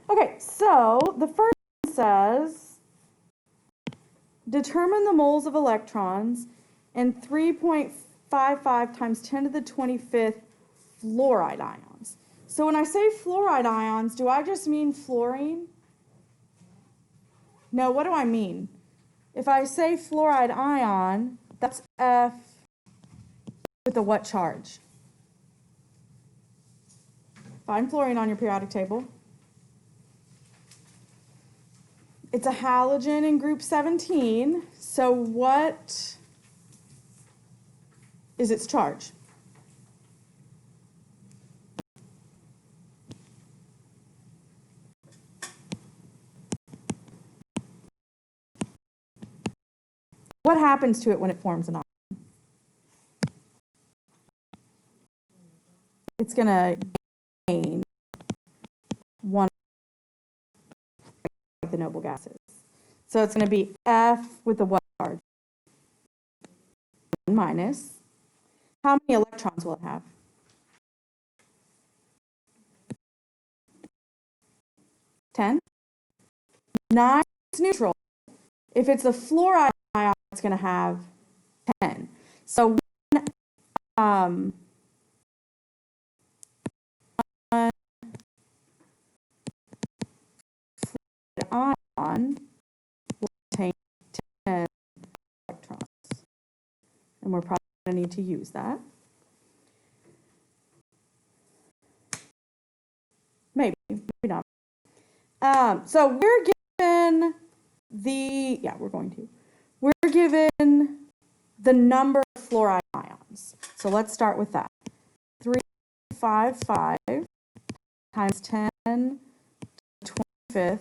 Okay, so the first one says, determine the moles of electrons in 3.55 times 10 to the 25th fluoride ions. So when I say fluoride ions, do I just mean fluorine? No, what do I mean? If I say fluoride ion, that's F with a what charge? Find fluorine on your periodic table. It's a halogen in group 17. So what is its charge? What happens to it when it forms an ion? It's going to gain one of the noble gases. So it's going to be F with the what charge? Minus. How many electrons will it have? 10. 9 is neutral. If it's a fluoride ion, it's going to have 10. So one fluoride ion will contain 10 electrons. And we're probably going to need to use that. Maybe not. So we're given we're given the number of fluoride ions. So let's start with that. 355 times 10 to the 25th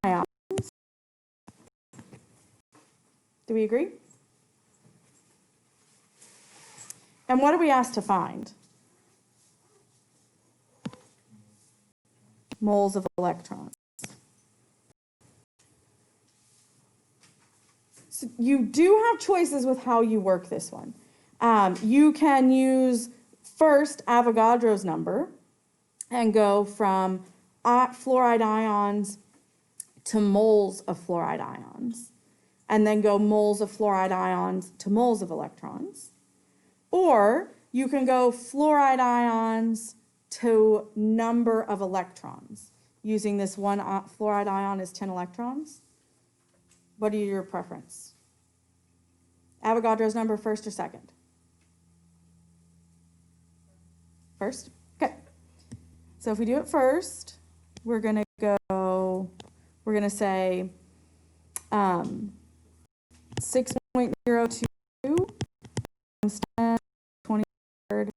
ions. Do we agree? And what are we asked to find? Moles of electrons. So you do have choices with how you work this one. You can use first Avogadro's number and go from fluoride ions to moles of fluoride ions, and then go moles of fluoride ions to moles of electrons. Or you can go fluoride ions to number of electrons, using this one fluoride ion is 10 electrons. What are your preference? Avogadro's number first or second? First? Okay. So if we do it first, we're going to say 6.02 times 10 to the 23rd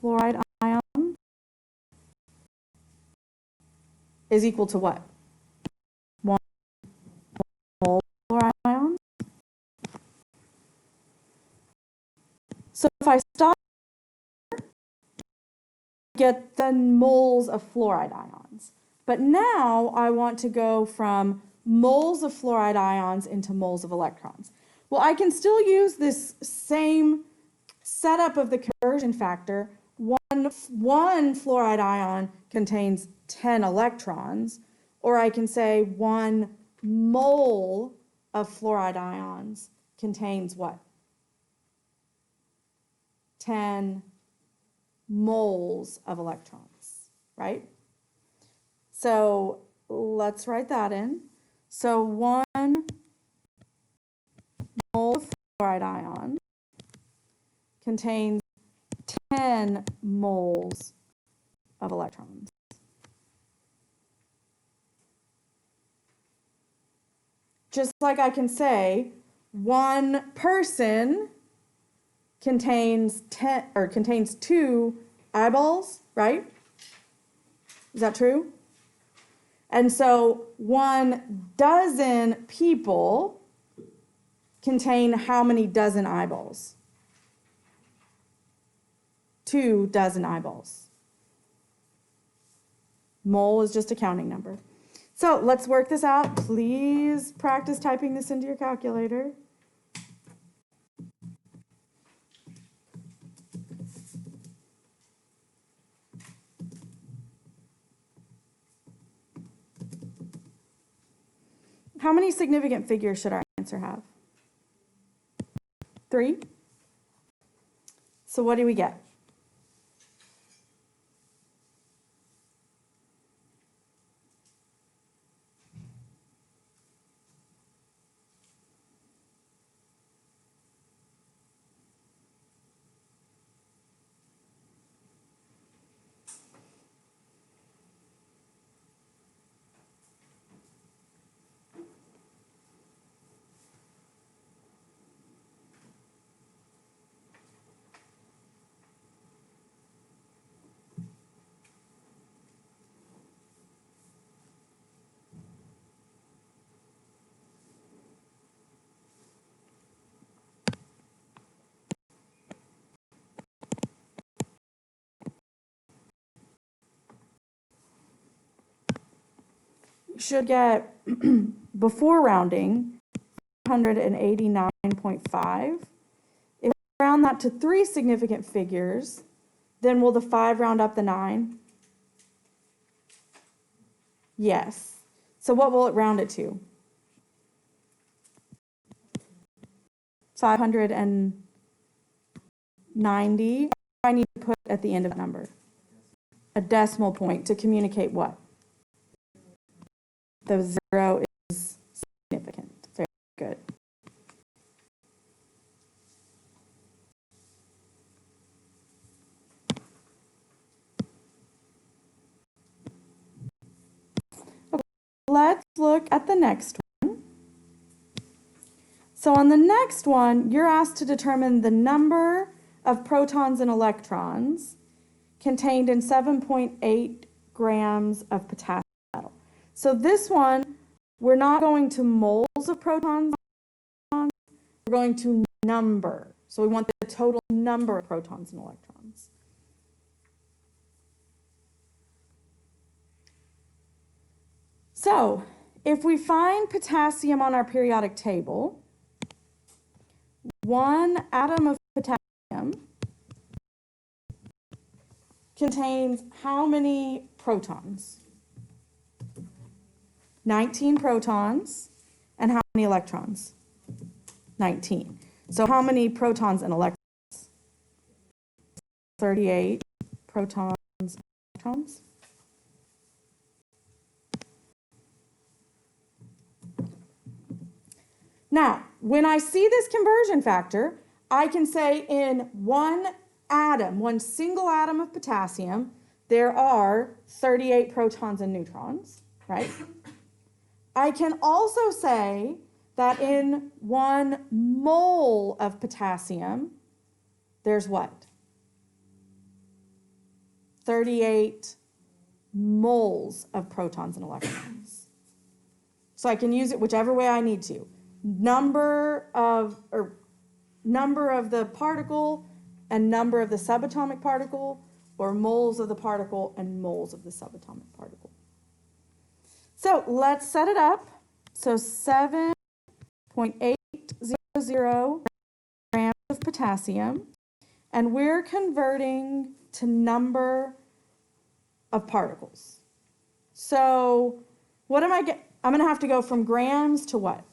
fluoride ion is equal to what? 1 mole fluoride ion. So if I stop, get the moles of fluoride ions. But now I want to go from moles of fluoride ions into moles of electrons. Well, I can still use this same setup of the conversion factor. One fluoride ion contains 10 electrons, or I can say 1 mole of fluoride ions contains what? 10 moles of electrons, right? So let's write that in. So 1 mole of fluoride ion contains 10 moles of electrons. Just like I can say, 1 person contains 2 eyeballs, right? Is that true? And so 1 dozen people contain how many dozen eyeballs? 2 dozen eyeballs. Mole is just a counting number. So let's work this out. Please practice typing this into your calculator. How many significant figures should our answer have? 3. So what do we get? You should get, before rounding, 189.5. If we round that to 3 significant figures, then will the 5 round up the 9? Yes. So what will it round it to? 590. I need to put at the end of that number a decimal point to communicate what? The 0 is significant. Very good. Okay, let's look at the next one. So on the next one, you're asked to determine the number of protons and electrons contained in 7.8 grams of potassium metal. So this one, we're not going to moles of protons, we're going to number. So we want the total number of protons and electrons. So if we find potassium on our periodic table, one atom of potassium contains how many protons? 19 protons. And how many electrons? 19. So how many protons and electrons? 38 protons and electrons. Now, when I see this conversion factor, I can say in one atom, one single atom of potassium, there are 38 protons and neutrons, right? I can also say that in 1 mole of potassium, there's what? 38 moles of protons and electrons. So I can use it whichever way I need to. Number of the particle and number of the subatomic particle, or moles of the particle and moles of the subatomic particle. So let's set it up. So 7.800 grams of potassium, and we're converting to number of particles. So what am I getting? I'm going to have to go from grams to what?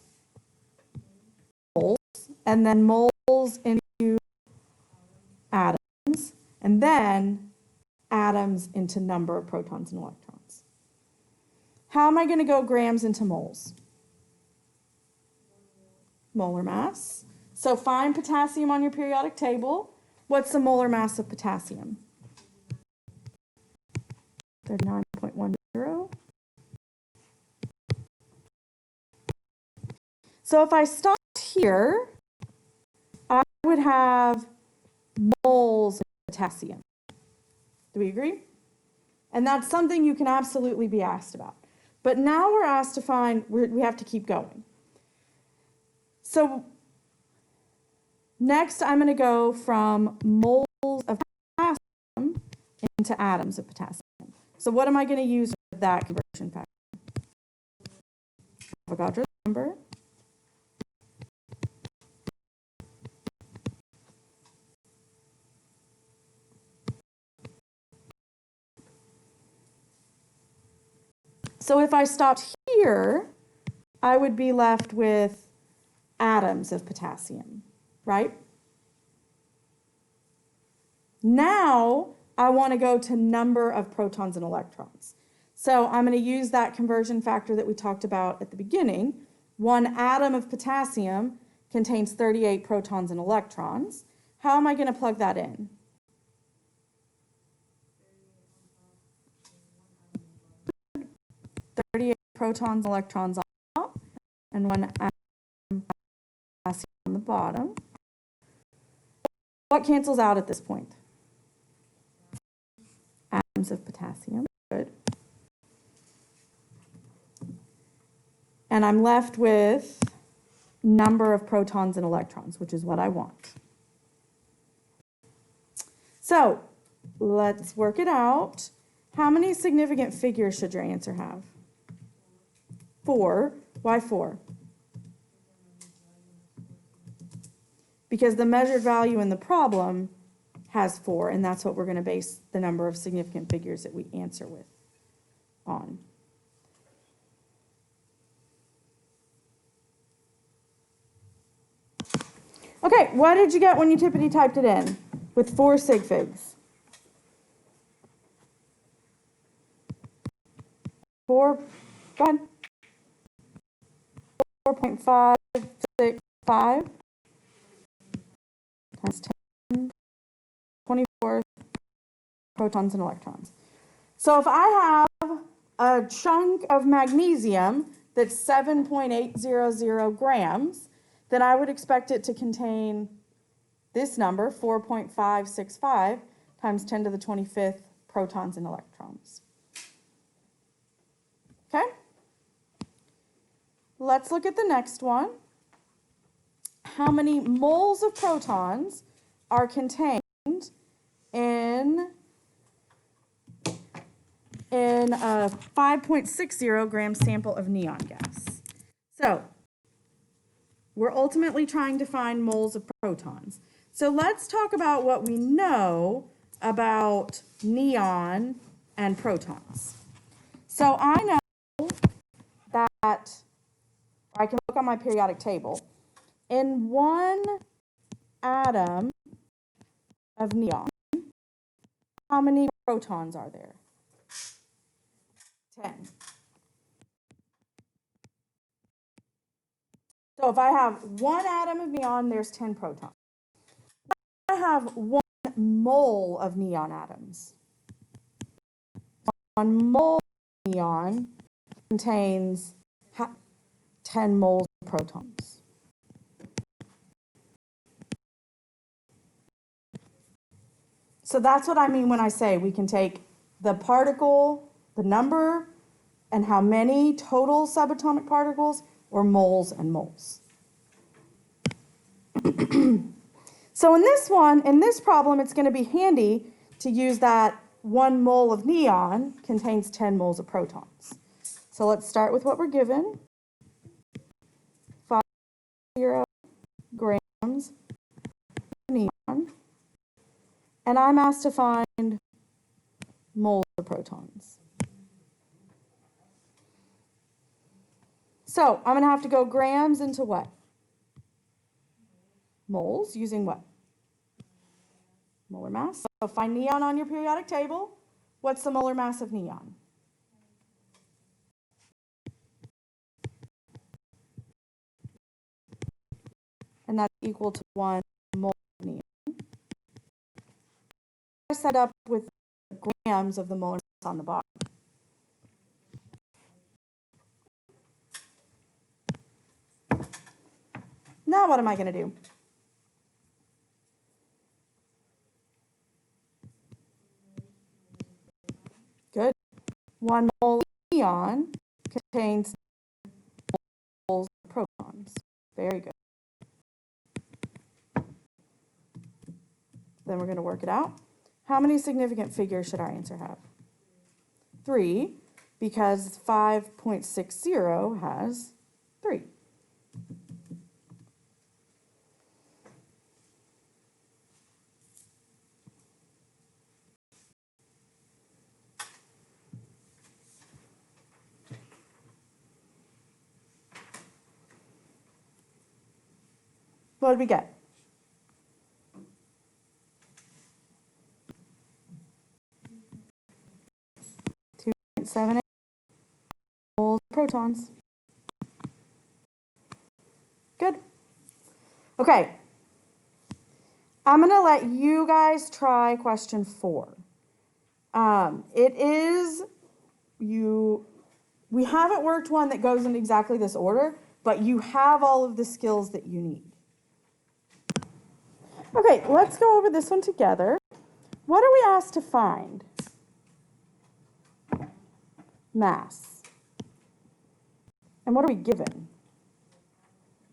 Moles, and then moles into atoms, and then atoms into number of protons and electrons. How am I going to go grams into moles? Molar mass. So find potassium on your periodic table. What's the molar mass of potassium? 39.10. So if I stopped here, I would have moles of potassium. Do we agree? And that's something you can absolutely be asked about. But now we're asked to find, we have to keep going. So next I'm going to go from moles of potassium into atoms of potassium. So what am I going to use for that conversion factor? Avogadro's number. So if I stopped here, I would be left with atoms of potassium, right? Now, I want to go to number of protons and electrons. So I'm going to use that conversion factor that we talked about at the beginning. One atom of potassium contains 38 protons and electrons. How am I going to plug that in? Protons, electrons on top, and one atom of potassium on the bottom. What cancels out at this point? Atoms of potassium. Good. And I'm left with number of protons and electrons, which is what I want. So let's work it out. How many significant figures should your answer have? 4. Why 4? Because the measured value in the problem has 4, and that's what we're going to base the number of significant figures that we answer with on. Okay, what did you get when you tippity typed it in with 4 sig figs? 4, go ahead. 4.565 times 10, 24 protons and electrons. So if I have a chunk of magnesium that's 7.800 grams, then I would expect it to contain this number, 4.565 times 10 to the 25th protons and electrons. Okay? Let's look at the next one. How many moles of protons are contained in a 5.60 gram sample of neon gas? So we're ultimately trying to find moles of protons. So let's talk about what we know about neon and protons. So I know that, I can look on my periodic table, in one atom of neon, how many protons are there? 10. So if I have one atom of neon, there's 10 protons. I have 1 mole of neon atoms. 1 mole of neon contains 10 moles of protons. So that's what I mean when I say we can take the particle, the number, and how many total subatomic particles, or moles and moles. So in this problem, it's going to be handy to use that 1 mole of neon contains 10 moles of protons. So let's start with what we're given. 5 grams of neon. And I'm asked to find moles of protons. So I'm going to have to go grams into what? Moles, using what? Molar mass. So find neon on your periodic table. What's the molar mass of neon? And that's equal to 1 mole of neon. I set up with grams of the molar mass on the bottom. Now what am I going to do? Good. 1 mole of neon contains moles of protons. Very good. Then we're going to work it out. How many significant figures should our answer have? 3, because 5.60 has 3. What did we get? 2.78 moles of protons. Good. Okay. I'm going to let you guys try question 4. It is, we haven't worked one that goes in exactly this order, but you have all of the skills that you need. Okay, let's go over this one together. What are we asked to find? Mass. And what are we given?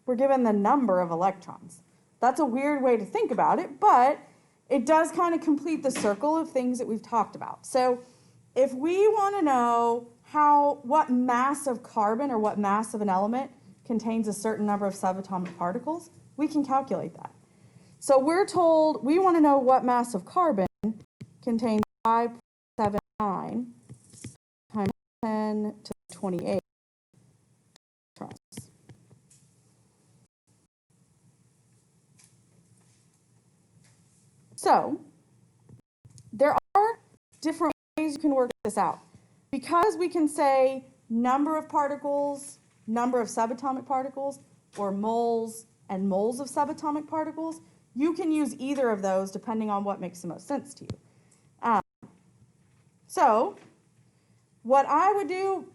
We're given the number of electrons. That's a weird way to think about it, but it does kind of complete the circle of things that we've talked about. So if we want to know what mass of carbon or what mass of an element contains a certain number of subatomic particles, we can calculate that. So we're told we want to know what mass of carbon contains 5.79 times 10 to the 28 electrons. So there are different ways you can work this out. Because we can say number of particles, number of subatomic particles, or moles and moles of subatomic particles, you can use either of those depending on what makes the most sense to you. So what I would do,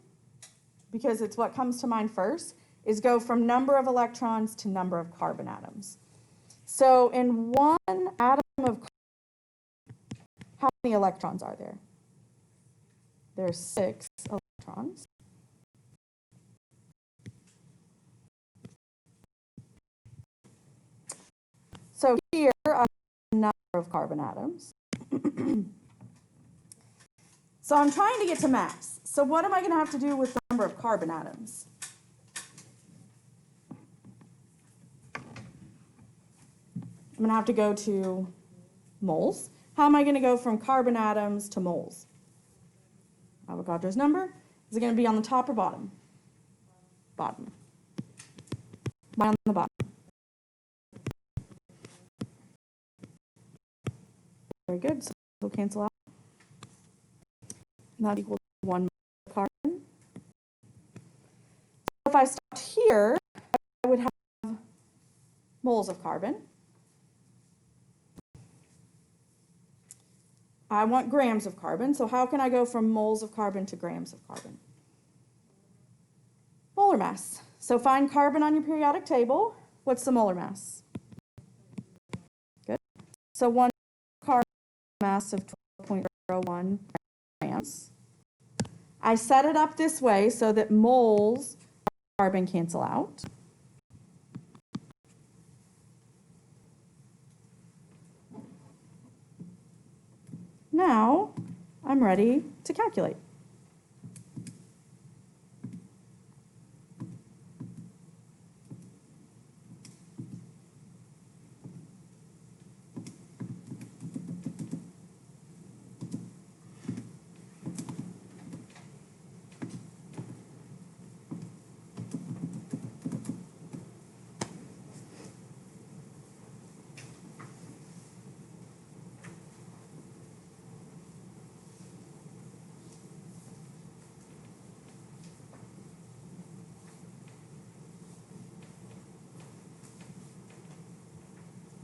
because it's what comes to mind first, is go from number of electrons to number of carbon atoms. So in one atom of carbon, how many electrons are there? There's 6 electrons. So here I have a number of carbon atoms. So I'm trying to get to mass. So what am I going to have to do with the number of carbon atoms? I'm going to have to go to moles. How am I going to go from carbon atoms to moles? Avogadro's number. Is it going to be on the top or bottom? Bottom. Mine on the bottom. Very good. So we'll cancel out. And that equals 1 carbon. So if I stopped here, I would have moles of carbon. I want grams of carbon, so how can I go from moles of carbon to grams of carbon? Molar mass. So find carbon on your periodic table. What's the molar mass? Good. So 1 carbon mass of 12.01 grams. I set it up this way so that moles of carbon cancel out. Now, I'm ready to calculate.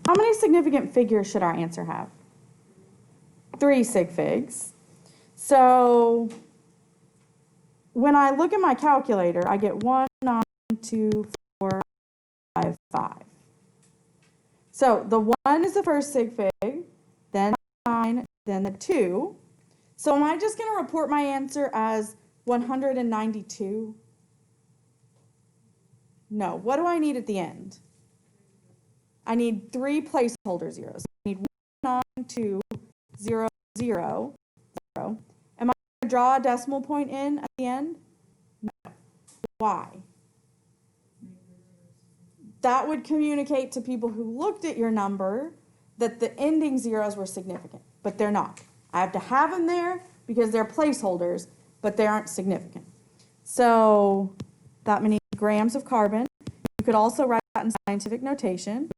How many significant figures should our answer have? 3 sig figs. So when I look at my calculator, I get 1, 9, 2, 4, 5, 5. So the 1 is the first sig fig, then 9, then the 2. So am I just going to report my answer as 192? No. What do I need at the end? I need 3 placeholder zeros. I need 1, 9, 2, 0, 0, 0. Am I going to draw a decimal point in at the end? No. Why? That would communicate to people who looked at your number that the ending zeros were significant, but they're not. I have to have them there because they're placeholders, but they aren't significant. So that many grams of carbon. You could also write that in scientific notation.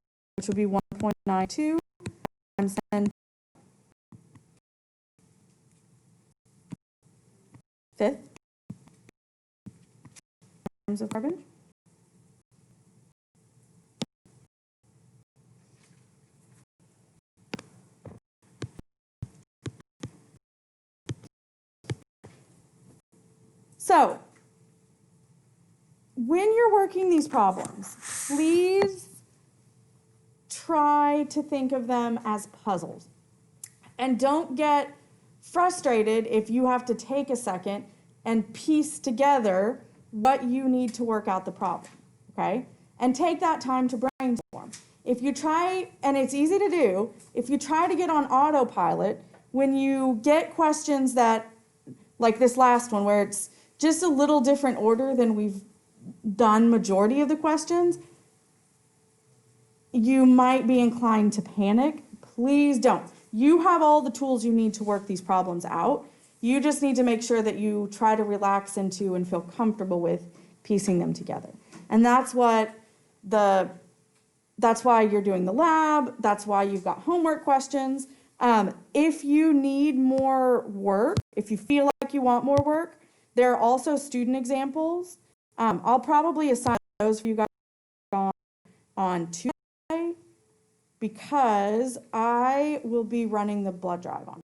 which would be 1.92 times 10 fifth grams of carbon. So, when you're working these problems, please try to think of them as puzzles. And don't get frustrated if you have to take a second and piece together what you need to work out the problem, okay? And take that time to brainstorm. If you try, and it's easy to do, if you try to get on autopilot, when you get questions that, like this last one, where it's just a little different order than we've done majority of the questions, you might be inclined to panic. Please don't. You have all the tools you need to work these problems out. You just need to make sure that you try to relax into and feel comfortable with piecing them together. And that's why you're doing the lab. That's why you've got homework questions. If you need more work, if you feel like you want more work, there are also student examples. I'll probably assign those for you guys on Tuesday, because I will be running the blood drive on